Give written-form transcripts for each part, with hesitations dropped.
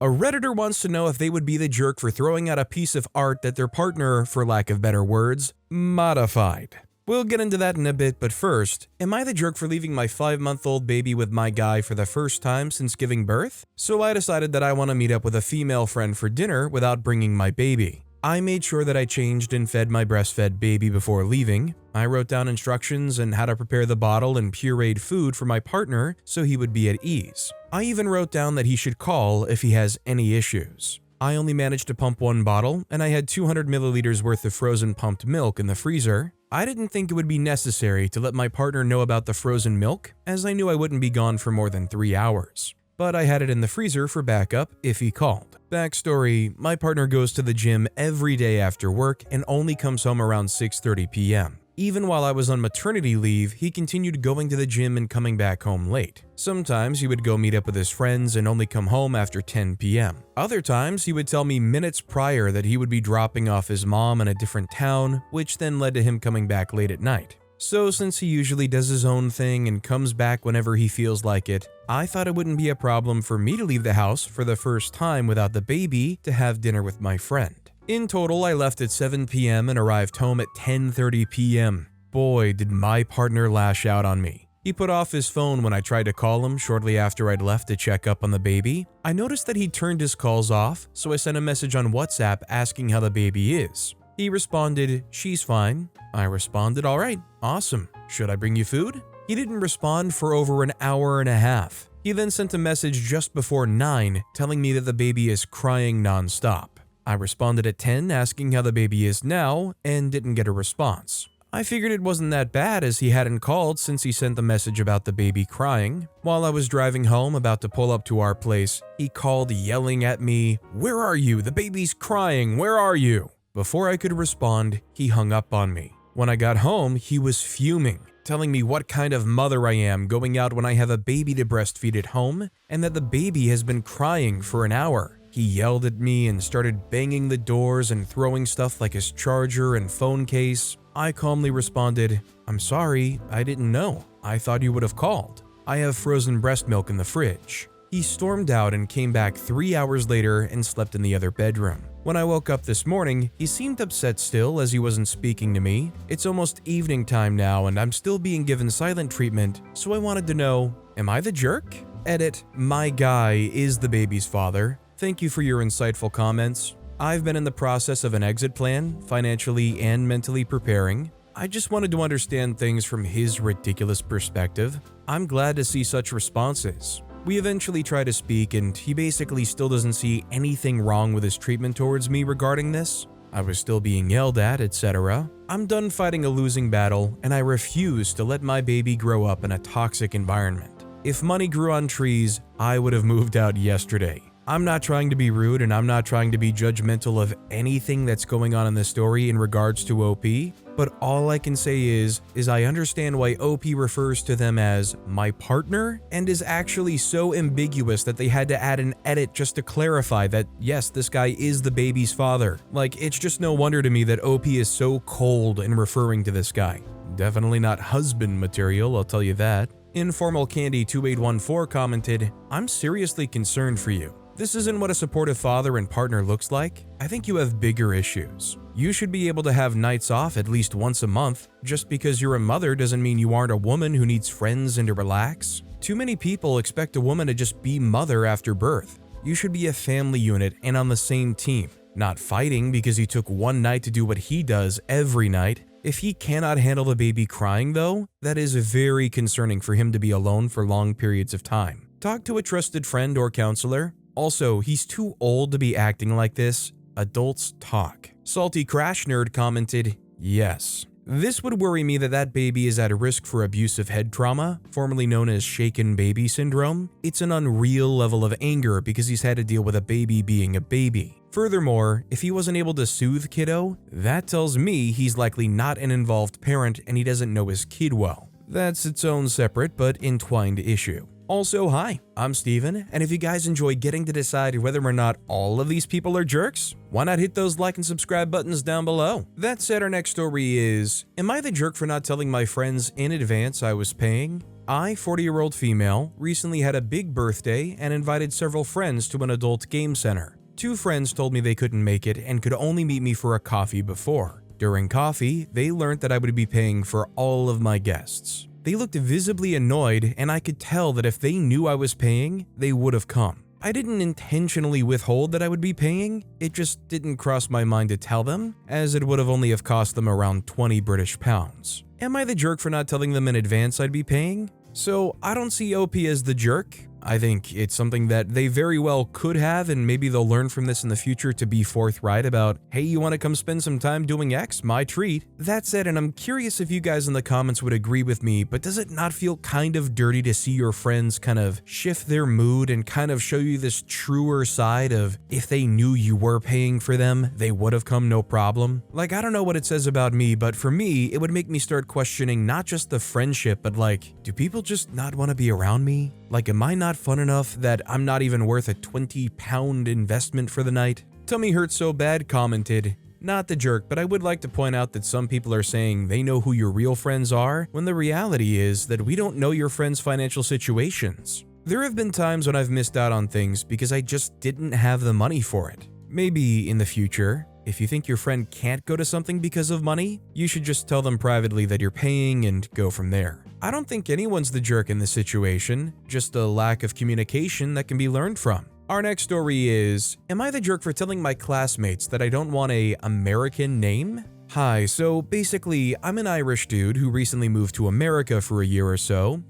A Redditor wants to know if they would be the jerk for throwing out a piece of art that their partner, for lack of better words, modified. We'll get into that in a bit, but first, am I the jerk for leaving my 5-month-old baby with my guy for the first time since giving birth? So I decided that I want to meet up with a female friend for dinner without bringing my baby. I made sure that I changed and fed my breastfed baby before leaving. I wrote down instructions on how to prepare the bottle and pureed food for my partner so he would be at ease. I even wrote down that he should call if he has any issues. I only managed to pump one bottle, and I had 200 milliliters worth of frozen pumped milk in the freezer. I didn't think it would be necessary to let my partner know about the frozen milk, as I knew I wouldn't be gone for more than 3 hours. But I had it in the freezer for backup if he called. Backstory, my partner goes to the gym every day after work and only comes home around 6:30 p.m. Even while I was on maternity leave, he continued going to the gym and coming back home late. Sometimes he would go meet up with his friends and only come home after 10 p.m. Other times, he would tell me minutes prior that he would be dropping off his mom in a different town, which then led to him coming back late at night. So since he usually does his own thing and comes back whenever he feels like it, I thought it wouldn't be a problem for me to leave the house for the first time without the baby to have dinner with my friend. In total, I left at 7 p.m. and arrived home at 10:30 p.m. Boy, did my partner lash out on me. He put off his phone when I tried to call him shortly after I'd left to check up on the baby. I noticed that he turned his calls off, so I sent a message on WhatsApp asking how the baby is. He responded, "She's fine." I responded, "All right, awesome. Should I bring you food?" He didn't respond for over an hour and a half. He then sent a message just before 9 telling me that the baby is crying nonstop. I responded at 10 asking how the baby is now and didn't get a response. I figured it wasn't that bad as he hadn't called since he sent the message about the baby crying. While I was driving home about to pull up to our place, he called yelling at me, "Where are you? The baby's crying. Where are you?" Before I could respond, he hung up on me. When I got home, he was fuming, telling me what kind of mother I am going out when I have a baby to breastfeed at home and that the baby has been crying for an hour. He yelled at me and started banging the doors and throwing stuff like his charger and phone case. I calmly responded, "I'm sorry, I didn't know. I thought you would have called. I have frozen breast milk in the fridge." He stormed out and came back 3 hours later and slept in the other bedroom. When I woke up this morning, he seemed upset still as he wasn't speaking to me. It's almost evening time now and I'm still being given silent treatment, so I wanted to know, am I the jerk? Edit, my guy is the baby's father. Thank you for your insightful comments. I've been in the process of an exit plan, financially and mentally preparing. I just wanted to understand things from his ridiculous perspective. I'm glad to see such responses. We eventually try to speak and he basically still doesn't see anything wrong with his treatment towards me regarding this. I was still being yelled at, etc. I'm done fighting a losing battle and I refuse to let my baby grow up in a toxic environment. If money grew on trees, I would have moved out yesterday. I'm not trying to be rude and I'm not trying to be judgmental of anything that's going on in the story in regards to OP, but all I can say is I understand why OP refers to them as my partner and is actually so ambiguous that they had to add an edit just to clarify that yes, this guy is the baby's father. Like, it's just no wonder to me that OP is so cold in referring to this guy. Definitely not husband material, I'll tell you that. Informal Candy 2814 commented, "I'm seriously concerned for you. This isn't what a supportive father and partner looks like. I think you have bigger issues. You should be able to have nights off at least once a month. Just because you're a mother doesn't mean you aren't a woman who needs friends and to relax. Too many people expect a woman to just be mother after birth. You should be a family unit and on the same team, not fighting because he took one night to do what he does every night. If he cannot handle the baby crying though, that is very concerning for him to be alone for long periods of time. Talk to a trusted friend or counselor. Also, he's too old to be acting like this. Adults talk." Salty Crash Nerd commented, "Yes. This would worry me that baby is at risk for abusive head trauma, formerly known as shaken baby syndrome. It's an unreal level of anger because he's had to deal with a baby being a baby. Furthermore, if he wasn't able to soothe kiddo, that tells me he's likely not an involved parent and he doesn't know his kid well. That's its own separate but entwined issue. Also, hi, I'm Steven, and if you guys enjoy getting to decide whether or not all of these people are jerks, why not hit those like and subscribe buttons down below? That said, our next story is, am I the jerk for not telling my friends in advance I was paying? I, 40-year-old female, recently had a big birthday and invited several friends to an adult game center. 2 friends told me they couldn't make it and could only meet me for a coffee before. During coffee, they learned that I would be paying for all of my guests. They looked visibly annoyed, and I could tell that if they knew I was paying, they would have come. I didn't intentionally withhold that I would be paying, it just didn't cross my mind to tell them, as it would have only have cost them around 20 British pounds. Am I the jerk for not telling them in advance I'd be paying? So I don't see OP as the jerk. I think it's something that they very well could have, and maybe they'll learn from this in the future to be forthright about, hey, you want to come spend some time doing X? My treat. That said, and I'm curious if you guys in the comments would agree with me, but does it not feel kind of dirty to see your friends kind of shift their mood and kind of show you this truer side of if they knew you were paying for them, they would have come no problem? Like, I don't know what it says about me, but for me, it would make me start questioning not just the friendship, but like, do people just not want to be around me? Like, am I not fun enough that I'm not even worth a 20-pound investment for the night? Tummy Hurt So Bad commented, not the jerk, but I would like to point out that some people are saying they know who your real friends are, when the reality is that we don't know your friends' financial situations. There have been times when I've missed out on things because I just didn't have the money for it. Maybe in the future, if you think your friend can't go to something because of money, you should just tell them privately that you're paying and go from there. I don't think anyone's the jerk in this situation, just a lack of communication that can be learned from. Our next story is, am I the jerk for telling my classmates that I don't want an American name? Hi, so basically, I'm an Irish dude who recently moved to America for a year or so,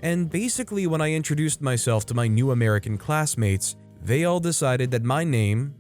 and basically when I introduced myself to my new American classmates, they all decided that my name,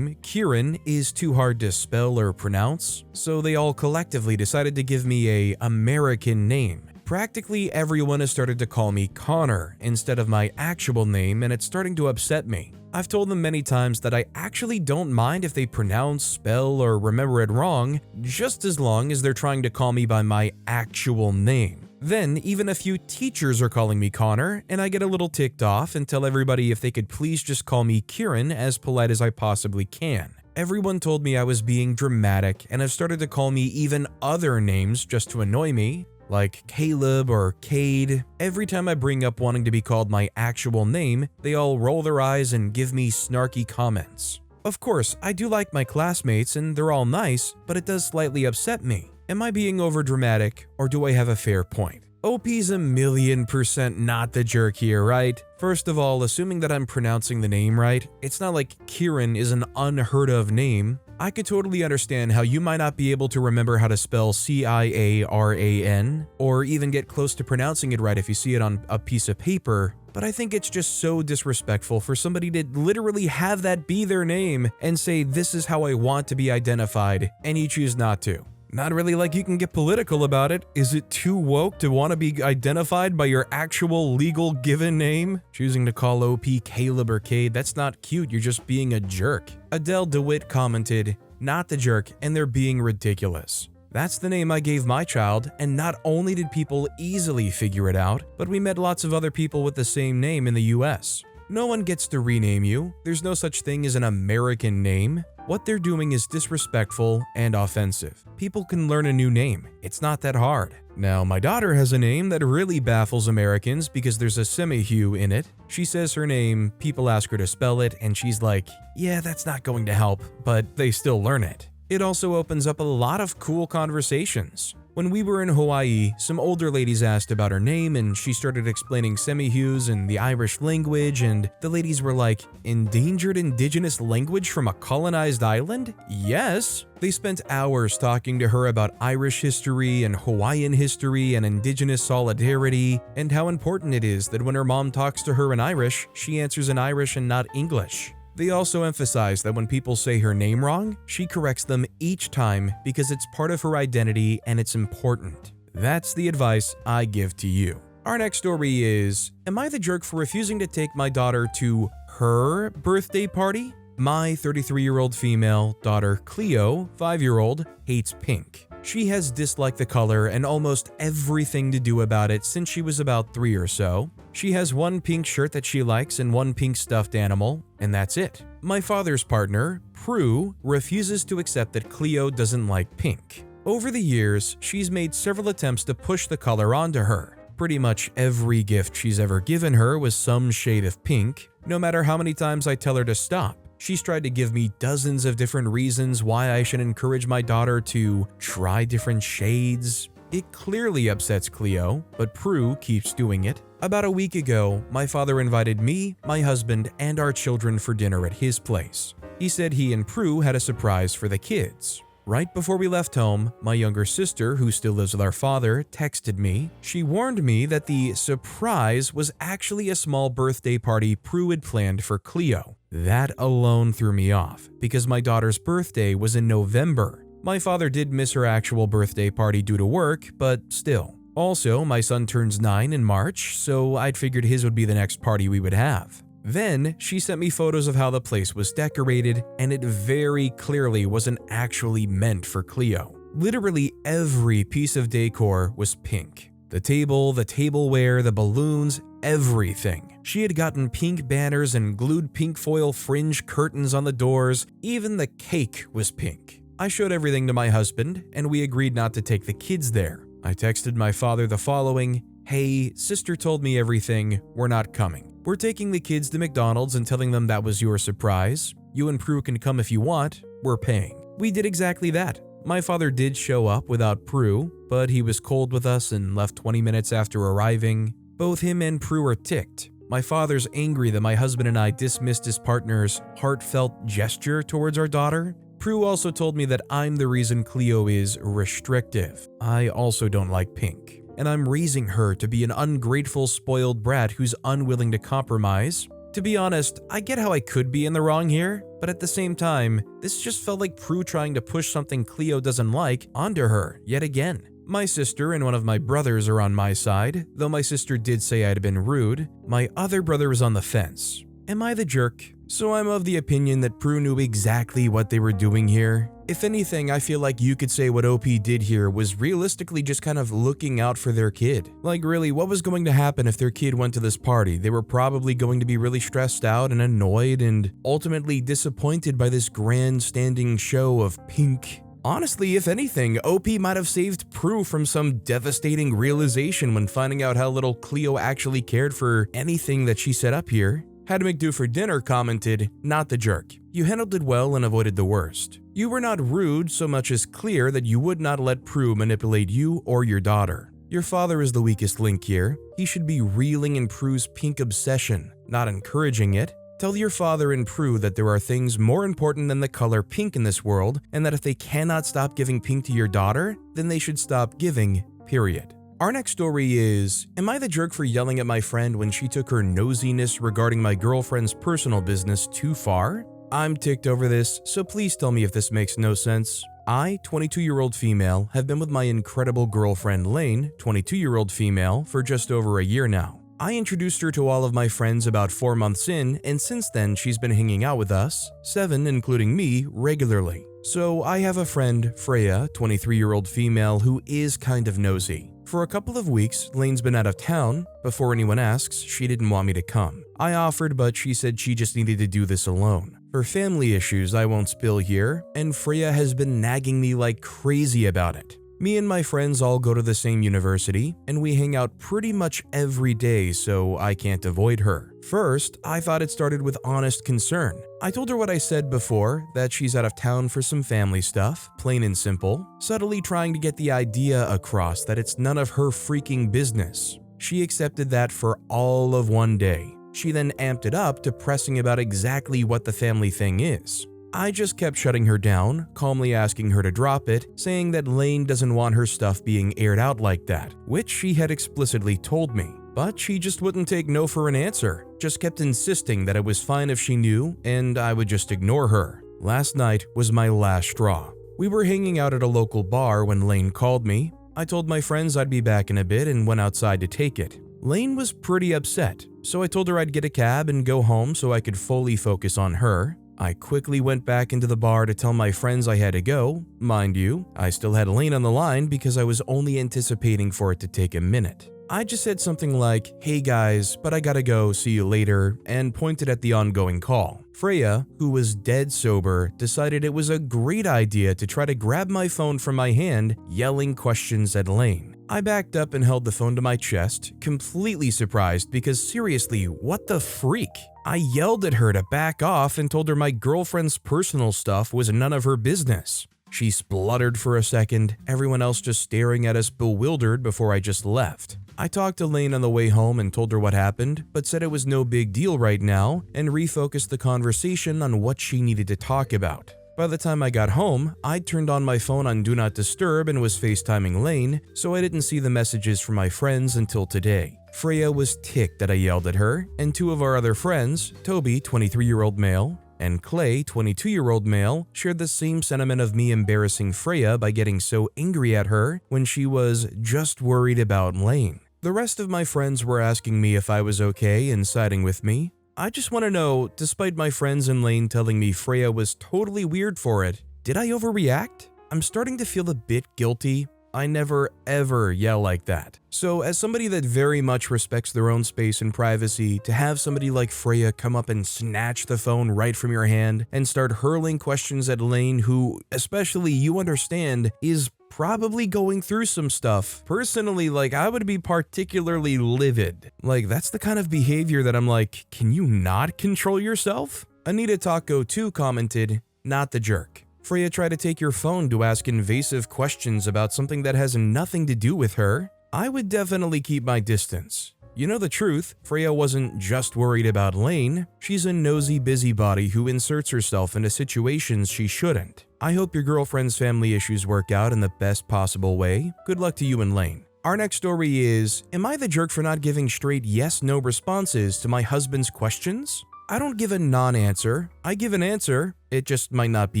Kieran, is too hard to spell or pronounce, so they all collectively decided to give me a American name. Practically everyone has started to call me Connor instead of my actual name, and it's starting to upset me. I've told them many times that I actually don't mind if they pronounce, spell, or remember it wrong, just as long as they're trying to call me by my actual name. Then, even a few teachers are calling me Connor, and I get a little ticked off and tell everybody if they could please just call me Kieran as polite as I possibly can. Everyone told me I was being dramatic and have started to call me even other names just to annoy me, like Caleb or Cade. Every time I bring up wanting to be called my actual name, they all roll their eyes and give me snarky comments. Of course, I do like my classmates and they're all nice, but it does slightly upset me. Am I being overdramatic, or do I have a fair point? OP's 1,000,000% not the jerk here, right? First of all, assuming that I'm pronouncing the name right, it's not like Kieran is an unheard of name. I could totally understand how you might not be able to remember how to spell Ciaran, or even get close to pronouncing it right if you see it on a piece of paper, but I think it's just so disrespectful for somebody to literally have that be their name and say this is how I want to be identified, and you choose not to. Not really like you can get political about it. Is it too woke to want to be identified by your actual legal given name? Choosing to call OP Caleb or Cade, that's not cute, you're just being a jerk. Adele DeWitt commented, not the jerk, and they're being ridiculous. That's the name I gave my child, and not only did people easily figure it out, but we met lots of other people with the same name in the US. No one gets to rename you. There's no such thing as an American name. What they're doing is disrespectful and offensive. People can learn a new name. It's not that hard. Now, my daughter has a name that really baffles Americans because there's a semi-hue in it. She says her name, people ask her to spell it, and she's like, yeah, that's not going to help, but they still learn it. It also opens up a lot of cool conversations. When we were in Hawaii, some older ladies asked about her name and she started explaining semi-hues and the Irish language, and the ladies were like, endangered indigenous language from a colonized island? Yes! They spent hours talking to her about Irish history and Hawaiian history and indigenous solidarity, and how important it is that when her mom talks to her in Irish, she answers in Irish and not English. They also emphasize that when people say her name wrong, she corrects them each time because it's part of her identity and it's important. That's the advice I give to you. Our next story is, am I the jerk for refusing to take my daughter to her birthday party? My 33-year-old female daughter Cleo, 5-year-old, hates pink. She has disliked the color and almost everything to do about it since she was about 3 or so. She has one pink shirt that she likes and one pink stuffed animal, and that's it. My father's partner, Prue, refuses to accept that Cleo doesn't like pink. Over the years, she's made several attempts to push the color onto her. Pretty much every gift she's ever given her was some shade of pink. No matter how many times I tell her to stop, she's tried to give me dozens of different reasons why I should encourage my daughter to try different shades. It clearly upsets Cleo, but Prue keeps doing it. About a week ago, my father invited me, my husband, and our children for dinner at his place. He said he and Prue had a surprise for the kids. Right before we left home, my younger sister, who still lives with our father, texted me. She warned me that the surprise was actually a small birthday party Prue had planned for Cleo. That alone threw me off, because my daughter's birthday was in November. My father did miss her actual birthday party due to work, but still. Also, my son turns 9 in March, so I'd figured his would be the next party we would have. Then, she sent me photos of how the place was decorated, and it very clearly wasn't actually meant for Cleo. Literally every piece of decor was pink. The table, the tableware, the balloons, everything. She had gotten pink banners and glued pink foil fringe curtains on the doors. Even the cake was pink. I showed everything to my husband, and we agreed not to take the kids there. I texted my father the following, "Hey, sister told me everything, we're not coming. We're taking the kids to McDonald's and telling them that was your surprise. You and Prue can come if you want, we're paying." We did exactly that. My father did show up without Prue, but he was cold with us and left 20 minutes after arriving. Both him and Prue are ticked. My father's angry that my husband and I dismissed his partner's heartfelt gesture towards our daughter. Prue also told me that I'm the reason Cleo is restrictive. I also don't like pink, and I'm raising her to be an ungrateful, spoiled brat who's unwilling to compromise. To be honest, I get how I could be in the wrong here, but at the same time, this just felt like Prue trying to push something Cleo doesn't like onto her yet again. My sister and one of my brothers are on my side, though my sister did say I'd been rude. My other brother is on the fence. Am I the jerk? So I'm of the opinion that Prue knew exactly what they were doing here. If anything, I feel like you could say what OP did here was realistically just kind of looking out for their kid. Like really, what was going to happen if their kid went to this party? They were probably going to be really stressed out and annoyed and ultimately disappointed by this grandstanding show of pink. Honestly, if anything, OP might have saved Prue from some devastating realization when finding out how little Cleo actually cared for anything that she set up here. Had McDo for dinner commented, "Not the jerk. You handled it well and avoided the worst. You were not rude so much as clear that you would not let Prue manipulate you or your daughter. Your father is the weakest link here. He should be reeling in Prue's pink obsession, not encouraging it. Tell your father and Prue that there are things more important than the color pink in this world, and that if they cannot stop giving pink to your daughter, then they should stop giving, period." Our next story is, am I the jerk for yelling at my friend when she took her nosiness regarding my girlfriend's personal business too far? I'm ticked over this, so please tell me if this makes no sense. I, 22-year-old female, have been with my incredible girlfriend Lane, 22-year-old female, for just over a year now. I introduced her to all of my friends about 4 months in, and since then she's been hanging out with us, 7 including me, regularly. So I have a friend, Freya, 23-year-old female, who is kind of nosy. For a couple of weeks, Lane's been out of town. Before anyone asks, she didn't want me to come. I offered, but she said she just needed to do this alone. For family issues I won't spill here, and Freya has been nagging me like crazy about it. Me and my friends all go to the same university, and we hang out pretty much every day, so I can't avoid her. First, I thought it started with honest concern. I told her what I said before, that she's out of town for some family stuff, plain and simple, subtly trying to get the idea across that it's none of her freaking business. She accepted that for all of one day. She then amped it up to pressing about exactly what the family thing is. I just kept shutting her down, calmly asking her to drop it, saying that Lane doesn't want her stuff being aired out like that, which she had explicitly told me. But she just wouldn't take no for an answer, just kept insisting that it was fine if she knew and I would just ignore her. Last night was my last straw. We were hanging out at a local bar when Lane called me. I told my friends I'd be back in a bit and went outside to take it. Lane was pretty upset, so I told her I'd get a cab and go home so I could fully focus on her. I quickly went back into the bar to tell my friends I had to go. Mind you, I still had Lane on the line because I was only anticipating for it to take a minute. I just said something like, "Hey guys, but I gotta go, see you later," and pointed at the ongoing call. Freya, who was dead sober, decided it was a great idea to try to grab my phone from my hand, yelling questions at Lane. I backed up and held the phone to my chest, completely surprised because seriously, what the freak? I yelled at her to back off and told her my girlfriend's personal stuff was none of her business. She spluttered for a second, everyone else just staring at us bewildered before I just left. I talked to Lane on the way home and told her what happened, but said it was no big deal right now and refocused the conversation on what she needed to talk about. By the time I got home, I'd turned on my phone on Do Not Disturb and was FaceTiming Lane, so I didn't see the messages from my friends until today. Freya was ticked that I yelled at her, and two of our other friends, Toby, 23-year-old male, and Clay, 22-year-old male, shared the same sentiment of me embarrassing Freya by getting so angry at her when she was just worried about Lane. The rest of my friends were asking me if I was okay and siding with me. I just want to know, despite my friends and Lane telling me Freya was totally weird for it, did I overreact? I'm starting to feel a bit guilty. I never ever yell like that. So as somebody that very much respects their own space and privacy, to have somebody like Freya come up and snatch the phone right from your hand and start hurling questions at Lane, who, especially you understand, is probably going through some stuff. Personally, I would be particularly livid. That's the kind of behavior that I'm like, can you not control yourself? Anita Taco 2 commented, "Not the jerk. Freya tried to take your phone to ask invasive questions about something that has nothing to do with her. I would definitely keep my distance. You know the truth, Freya wasn't just worried about Lane. She's a nosy busybody who inserts herself into situations she shouldn't. I hope your girlfriend's family issues work out in the best possible way. Good luck to you and Lane." Our next story is, am I the jerk for not giving straight yes/no responses to my husband's questions? I don't give a non-answer. I give an answer. It just might not be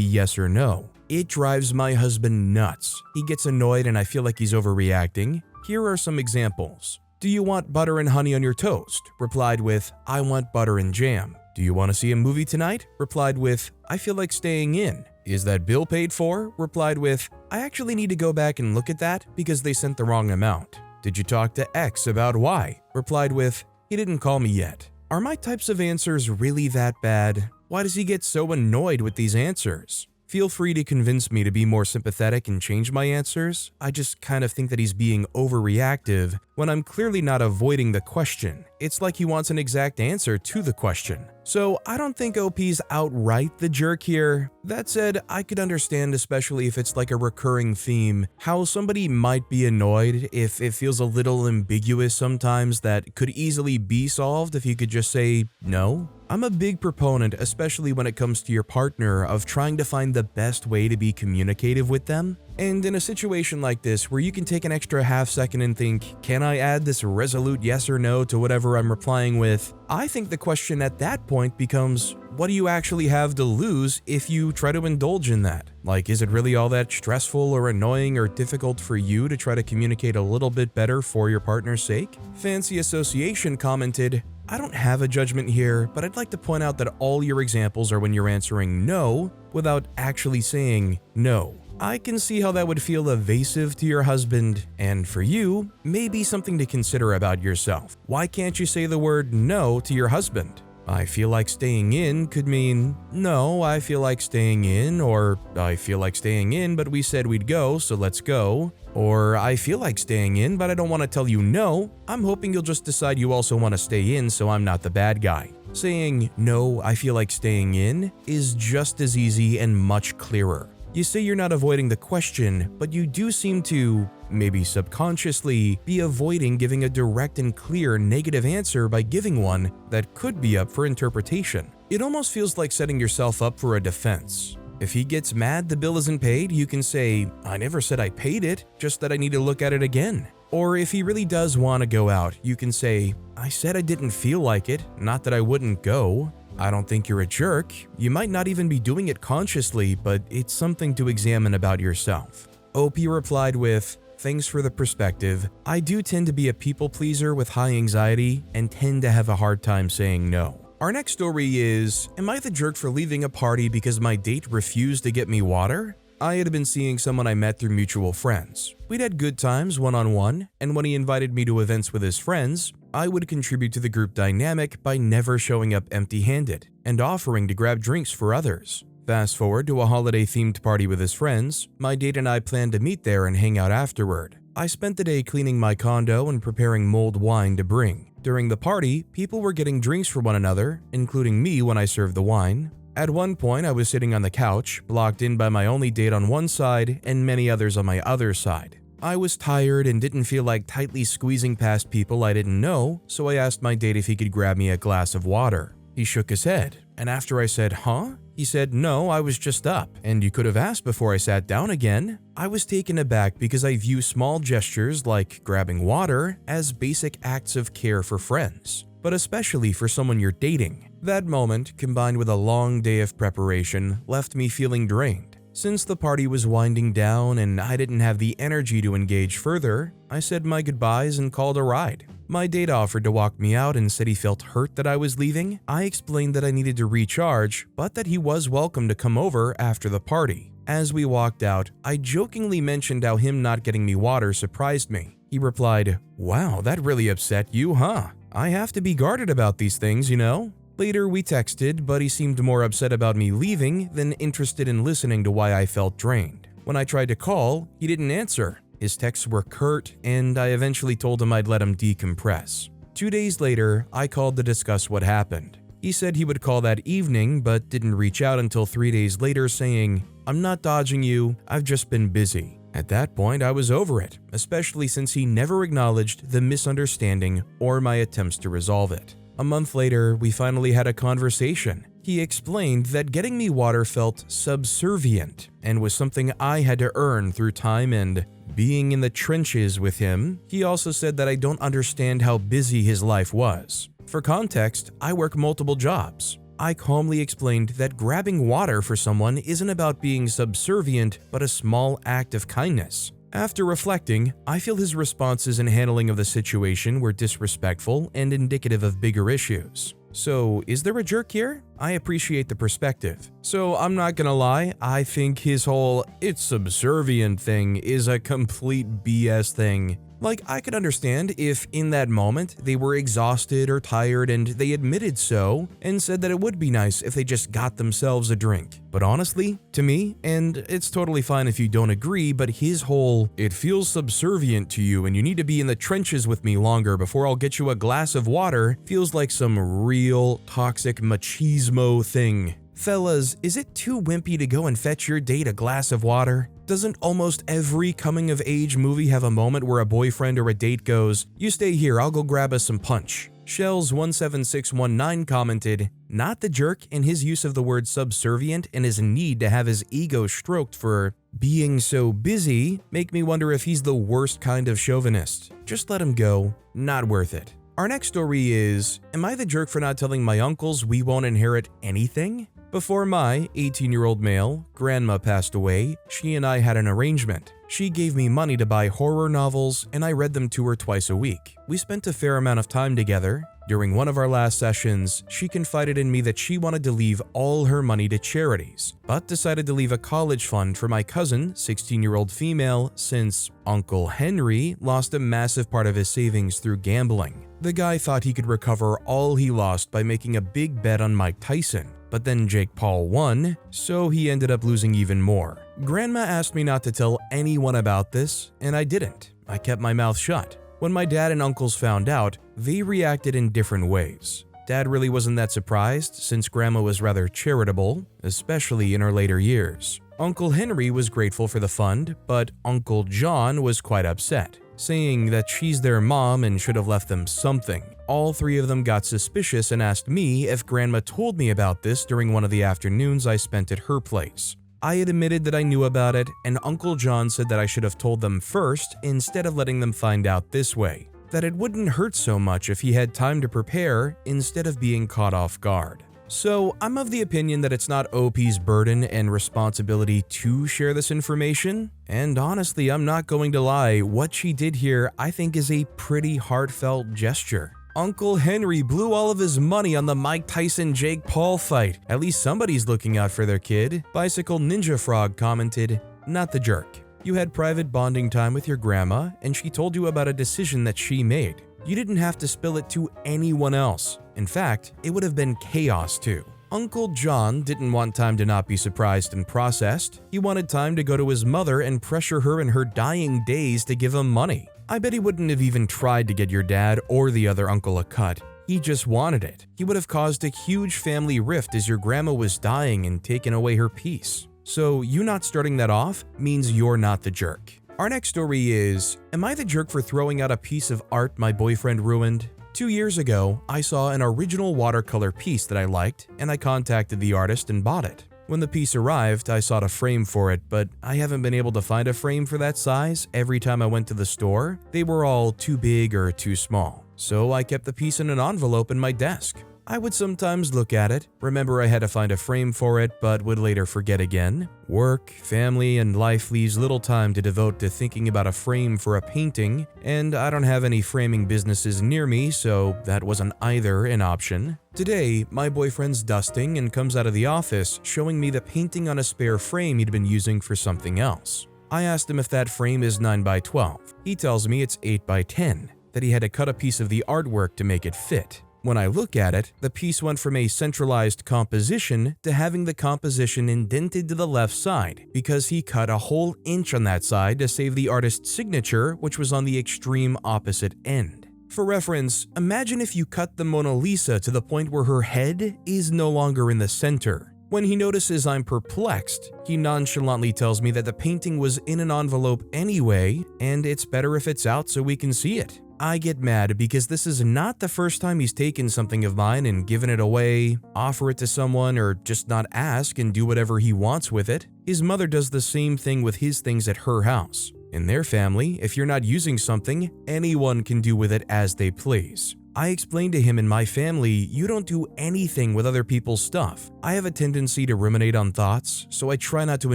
yes or no. It drives my husband nuts. He gets annoyed and I feel like he's overreacting. Here are some examples. "Do you want butter and honey on your toast?" Replied with, "I want butter and jam." "Do you want to see a movie tonight?" Replied with, "I feel like staying in." "Is that bill paid for?" Replied with, "I actually need to go back and look at that because they sent the wrong amount." "Did you talk to X about Y?" Replied with, "He didn't call me yet." Are my types of answers really that bad? Why does he get so annoyed with these answers? Feel free to convince me to be more sympathetic and change my answers. I just kind of think that he's being overreactive when I'm clearly not avoiding the question. It's like he wants an exact answer to the question. So I don't think OP's outright the jerk here. That said, I could understand, especially if it's like a recurring theme, how somebody might be annoyed if it feels a little ambiguous sometimes that could easily be solved if you could just say no. I'm a big proponent, especially when it comes to your partner, of trying to find the best way to be communicative with them. And in a situation like this, where you can take an extra half second and think, can I add this resolute yes or no to whatever I'm replying with? I think the question at that point becomes, what do you actually have to lose if you try to indulge in that? Is it really all that stressful or annoying or difficult for you to try to communicate a little bit better for your partner's sake? Fancy Association commented, "I don't have a judgment here, but I'd like to point out that all your examples are when you're answering no without actually saying no. I can see how that would feel evasive to your husband, and for you, maybe something to consider about yourself. Why can't you say the word no to your husband? I feel like staying in could mean, no, I feel like staying in, or I feel like staying in, but we said we'd go, so let's go. Or I feel like staying in, but I don't want to tell you no. I'm hoping you'll just decide you also want to stay in, so I'm not the bad guy." Saying, "No, I feel like staying in," is just as easy and much clearer. You say you're not avoiding the question, but you do seem to, maybe subconsciously, be avoiding giving a direct and clear negative answer by giving one that could be up for interpretation. It almost feels like setting yourself up for a defense. If he gets mad the bill isn't paid, you can say, "I never said I paid it, just that I need to look at it again." Or if he really does want to go out, you can say, "I said I didn't feel like it, not that I wouldn't go." I don't think you're a jerk. You might not even be doing it consciously, but it's something to examine about yourself. OP replied with, "Thanks for the perspective. I do tend to be a people pleaser with high anxiety and tend to have a hard time saying no. Our next story is, am I the jerk for leaving a party because my date refused to get me water? I had been seeing someone I met through mutual friends. We'd had good times one-on-one, and when he invited me to events with his friends, I would contribute to the group dynamic by never showing up empty-handed and offering to grab drinks for others. Fast forward to a holiday-themed party with his friends, my date and I planned to meet there and hang out afterward. I spent the day cleaning my condo and preparing mulled wine to bring. During the party, people were getting drinks for one another, including me when I served the wine. At one point, I was sitting on the couch, blocked in by my only date on one side and many others on my other side. I was tired and didn't feel like tightly squeezing past people I didn't know, so I asked my date if he could grab me a glass of water. He shook his head, and after I said, "Huh?" he said, "No, I was just up, and you could have asked before I sat down again." I was taken aback because I view small gestures like grabbing water as basic acts of care for friends, but especially for someone you're dating. That moment, combined with a long day of preparation, left me feeling drained. Since the party was winding down and I didn't have the energy to engage further, I said my goodbyes and called a ride. My date offered to walk me out and said he felt hurt that I was leaving. I explained that I needed to recharge, but that he was welcome to come over after the party. As we walked out, I jokingly mentioned how him not getting me water surprised me. He replied, "Wow, that really upset you, huh? I have to be guarded about these things, you know?" Later, we texted, but he seemed more upset about me leaving than interested in listening to why I felt drained. When I tried to call, he didn't answer. His texts were curt, and I eventually told him I'd let him decompress. 2 days later, I called to discuss what happened. He said he would call that evening, but didn't reach out until 3 days later saying, "I'm not dodging you, I've just been busy." At that point, I was over it, especially since he never acknowledged the misunderstanding or my attempts to resolve it. A month later, we finally had a conversation. He explained that getting me water felt subservient and was something I had to earn through time and being in the trenches with him. He also said that I don't understand how busy his life was. For context, I work multiple jobs. I calmly explained that grabbing water for someone isn't about being subservient, but a small act of kindness. After reflecting, I feel his responses and handling of the situation were disrespectful and indicative of bigger issues. So, is there a jerk here? I appreciate the perspective. So, I'm not gonna lie, I think his whole "it's subservient" thing is a complete BS thing. Like, I could understand if in that moment they were exhausted or tired and they admitted so and said that it would be nice if they just got themselves a drink. But honestly, to me, and it's totally fine if you don't agree, but his whole "it feels subservient to you and you need to be in the trenches with me longer before I'll get you a glass of water" feels like some real toxic machismo thing. Fellas, is it too wimpy to go and fetch your date a glass of water? Doesn't almost every coming-of-age movie have a moment where a boyfriend or a date goes, "You stay here, I'll go grab us some punch"? Shells17619 commented, "Not the jerk in his use of the word subservient and his need to have his ego stroked for being so busy make me wonder if he's the worst kind of chauvinist. Just let him go, not worth it." Our next story is, am I the jerk for not telling my uncles we won't inherit anything? Before my 18-year-old male grandma passed away, she and I had an arrangement. She gave me money to buy horror novels, and I read them to her twice a week. We spent a fair amount of time together. During one of our last sessions, she confided in me that she wanted to leave all her money to charities, but decided to leave a college fund for my cousin, 16-year-old female, since Uncle Henry lost a massive part of his savings through gambling. The guy thought he could recover all he lost by making a big bet on Mike Tyson. But then Jake Paul won, so he ended up losing even more. Grandma asked me not to tell anyone about this, and I didn't. I kept my mouth shut. When my dad and uncles found out, they reacted in different ways. Dad really wasn't that surprised, since Grandma was rather charitable, especially in her later years. Uncle Henry was grateful for the fund, but Uncle John was quite upset, saying that she's their mom and should have left them something. All three of them got suspicious and asked me if Grandma told me about this during one of the afternoons I spent at her place. I had admitted that I knew about it, and Uncle John said that I should have told them first instead of letting them find out this way, that it wouldn't hurt so much if he had time to prepare instead of being caught off guard. So, I'm of the opinion that it's not OP's burden and responsibility to share this information, and honestly, I'm not going to lie, what she did here I think is a pretty heartfelt gesture. Uncle Henry blew all of his money on the Mike Tyson-Jake Paul fight. At least somebody's looking out for their kid. Bicycle Ninja Frog commented, not the jerk. You had private bonding time with your grandma, and she told you about a decision that she made. You didn't have to spill it to anyone else. In fact, it would have been chaos too. Uncle John didn't want time to not be surprised and processed. He wanted time to go to his mother and pressure her in her dying days to give him money. I bet he wouldn't have even tried to get your dad or the other uncle a cut. He just wanted it. He would have caused a huge family rift as your grandma was dying and taken away her peace. So you not starting that off means you're not the jerk. Our next story is, am I the jerk for throwing out a piece of art my boyfriend ruined? 2 years ago, I saw an original watercolor piece that I liked, and I contacted the artist and bought it. When the piece arrived, I sought a frame for it, but I haven't been able to find a frame for that size every time I went to the store. They were all too big or too small. So I kept the piece in an envelope in my desk. I would sometimes look at it, remember I had to find a frame for it, but would later forget again. Work, family, and life leaves little time to devote to thinking about a frame for a painting, and I don't have any framing businesses near me, so that wasn't either an option. Today, my boyfriend's dusting and comes out of the office showing me the painting on a spare frame he'd been using for something else. I asked him if that frame is 9 by 12. He tells me it's 8 by 10, that he had to cut a piece of the artwork to make it fit. When I look at it, the piece went from a centralized composition to having the composition indented to the left side because he cut a whole inch on that side to save the artist's signature, which was on the extreme opposite end. For reference, imagine if you cut the Mona Lisa to the point where her head is no longer in the center. When he notices I'm perplexed, he nonchalantly tells me that the painting was in an envelope anyway, and it's better if it's out so we can see it. I get mad because this is not the first time he's taken something of mine and given it away, offer it to someone, or just not ask and do whatever he wants with it. His mother does the same thing with his things at her house. In their family, if you're not using something, anyone can do with it as they please. I explained to him in my family, you don't do anything with other people's stuff. I have a tendency to ruminate on thoughts, so I try not to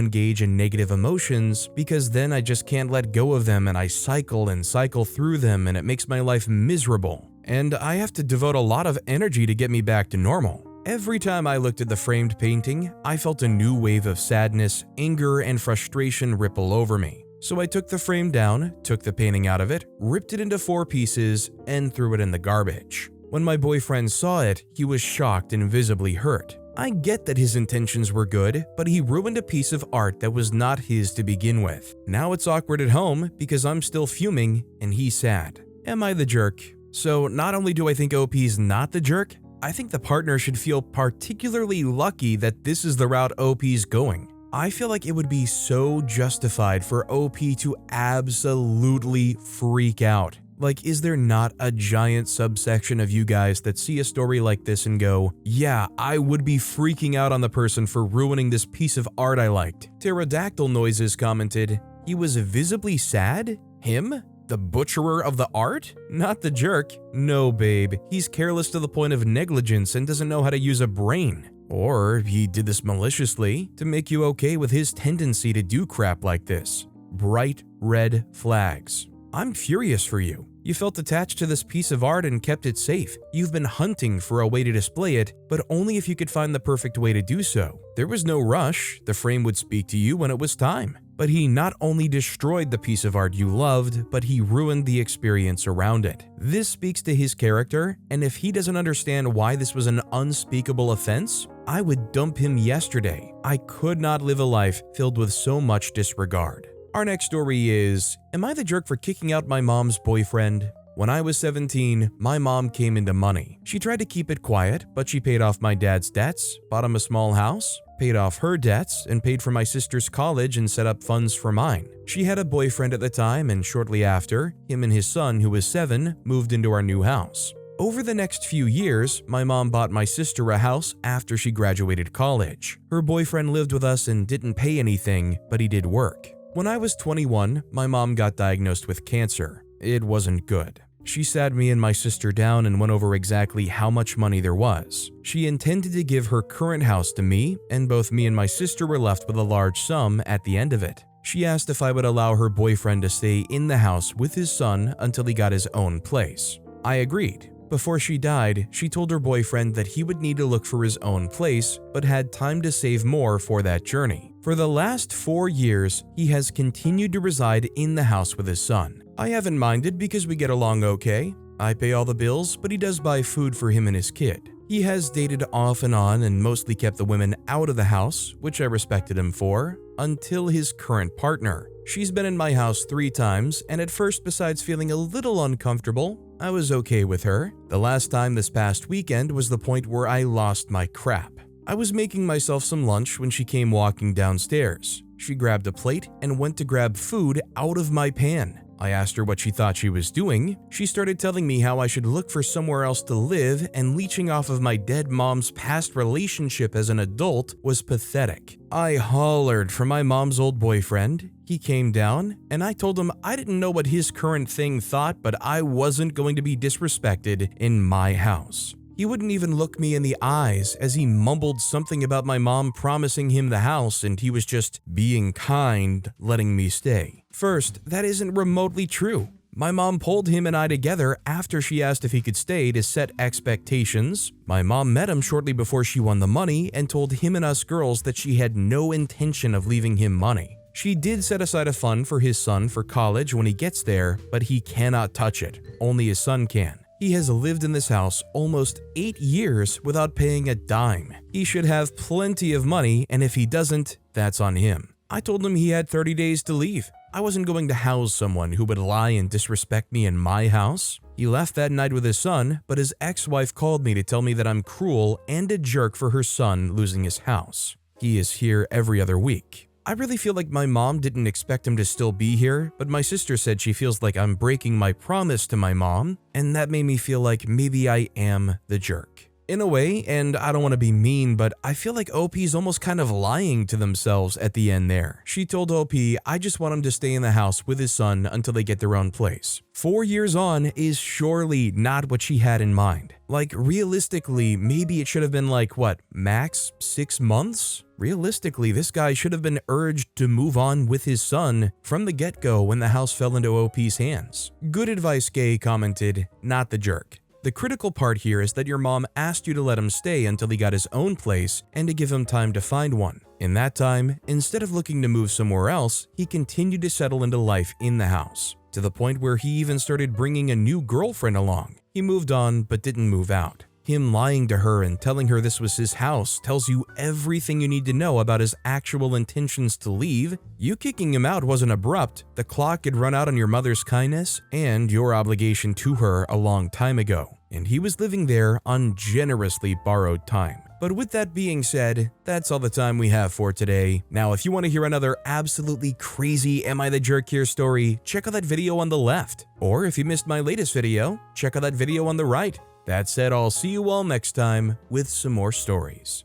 engage in negative emotions because then I just can't let go of them and I cycle and cycle through them and it makes my life miserable. And I have to devote a lot of energy to get me back to normal. Every time I looked at the framed painting, I felt a new wave of sadness, anger, and frustration ripple over me. So I took the frame down, took the painting out of it, ripped it into 4 pieces, and threw it in the garbage. When my boyfriend saw it, he was shocked and visibly hurt. I get that his intentions were good, but he ruined a piece of art that was not his to begin with. Now it's awkward at home because I'm still fuming and he's sad. Am I the jerk? So not only do I think OP's not the jerk, I think the partner should feel particularly lucky that this is the route OP's going. I feel like it would be so justified for OP to absolutely freak out. Like, is there not a giant subsection of you guys that see a story like this and go, yeah, I would be freaking out on the person for ruining this piece of art I liked? Pterodactyl Noises commented, he was visibly sad? Him? The butcherer of the art? Not the jerk. No, babe. He's careless to the point of negligence and doesn't know how to use a brain. Or he did this maliciously to make you okay with his tendency to do crap like this. Bright red flags. I'm furious for you. You felt attached to this piece of art and kept it safe. You've been hunting for a way to display it, but only if you could find the perfect way to do so. There was no rush. The frame would speak to you when it was time. But he not only destroyed the piece of art you loved, but he ruined the experience around it. This speaks to his character, and if he doesn't understand why this was an unspeakable offense, I would dump him yesterday. I could not live a life filled with so much disregard. Our next story is, am I the jerk for kicking out my mom's boyfriend? When I was 17, my mom came into money. She tried to keep it quiet, but she paid off my dad's debts, bought him a small house, paid off her debts, and paid for my sister's college and set up funds for mine. She had a boyfriend at the time, and shortly after, him and his son, who was 7, moved into our new house. Over the next few years, my mom bought my sister a house after she graduated college. Her boyfriend lived with us and didn't pay anything, but he did work. When I was 21, my mom got diagnosed with cancer. It wasn't good. She sat me and my sister down and went over exactly how much money there was. She intended to give her current house to me, and both me and my sister were left with a large sum at the end of it. She asked if I would allow her boyfriend to stay in the house with his son until he got his own place. I agreed, Before she died, she told her boyfriend that he would need to look for his own place, but had time to save more for that journey. For the last 4 years, he has continued to reside in the house with his son. I haven't minded because we get along okay. I pay all the bills, but he does buy food for him and his kid. He has dated off and on and mostly kept the women out of the house, which I respected him for, until his current partner. She's been in my house 3 times, and at first, besides feeling a little uncomfortable, I was okay with her. The last time this past weekend was the point where I lost my crap. I was making myself some lunch when she came walking downstairs. She grabbed a plate and went to grab food out of my pan. I asked her what she thought she was doing. She started telling me how I should look for somewhere else to live, and leeching off of my dead mom's past relationship as an adult was pathetic. I hollered for my mom's old boyfriend. He came down, and I told him I didn't know what his current thing thought, but I wasn't going to be disrespected in my house. He wouldn't even look me in the eyes as he mumbled something about my mom promising him the house and he was just being kind, letting me stay. First, that isn't remotely true. My mom pulled him and I together after she asked if he could stay to set expectations. My mom met him shortly before she won the money and told him and us girls that she had no intention of leaving him money. She did set aside a fund for his son for college when he gets there, but he cannot touch it. Only his son can. He has lived in this house almost 8 years without paying a dime. He should have plenty of money, and if he doesn't, that's on him. I told him he had 30 days to leave. I wasn't going to house someone who would lie and disrespect me in my house. He left that night with his son, but his ex-wife called me to tell me that I'm cruel and a jerk for her son losing his house. He is here every other week. I really feel like my mom didn't expect him to still be here, but my sister said she feels like I'm breaking my promise to my mom, and that made me feel like maybe I am the jerk. In a way, and I don't want to be mean, but I feel like OP's almost kind of lying to themselves at the end there. She told OP, I just want him to stay in the house with his son until they get their own place. 4 years on is surely not what she had in mind. Like, realistically, maybe it should have been like, what, max 6 months? Realistically, this guy should have been urged to move on with his son from the get-go when the house fell into OP's hands. Good advice, Gay commented, not the jerk. The critical part here is that your mom asked you to let him stay until he got his own place and to give him time to find one. In that time, instead of looking to move somewhere else, he continued to settle into life in the house, to the point where he even started bringing a new girlfriend along. He moved on but didn't move out. Him lying to her and telling her this was his house tells you everything you need to know about his actual intentions to leave. You kicking him out wasn't abrupt. The clock had run out on your mother's kindness and your obligation to her a long time ago, and he was living there on generously borrowed time. But with that being said, that's all the time we have for today. Now, if you want to hear another absolutely crazy Am I the Jerk Here story, check out that video on the left. Or if you missed my latest video, check out that video on the right. That said, I'll see you all next time with some more stories.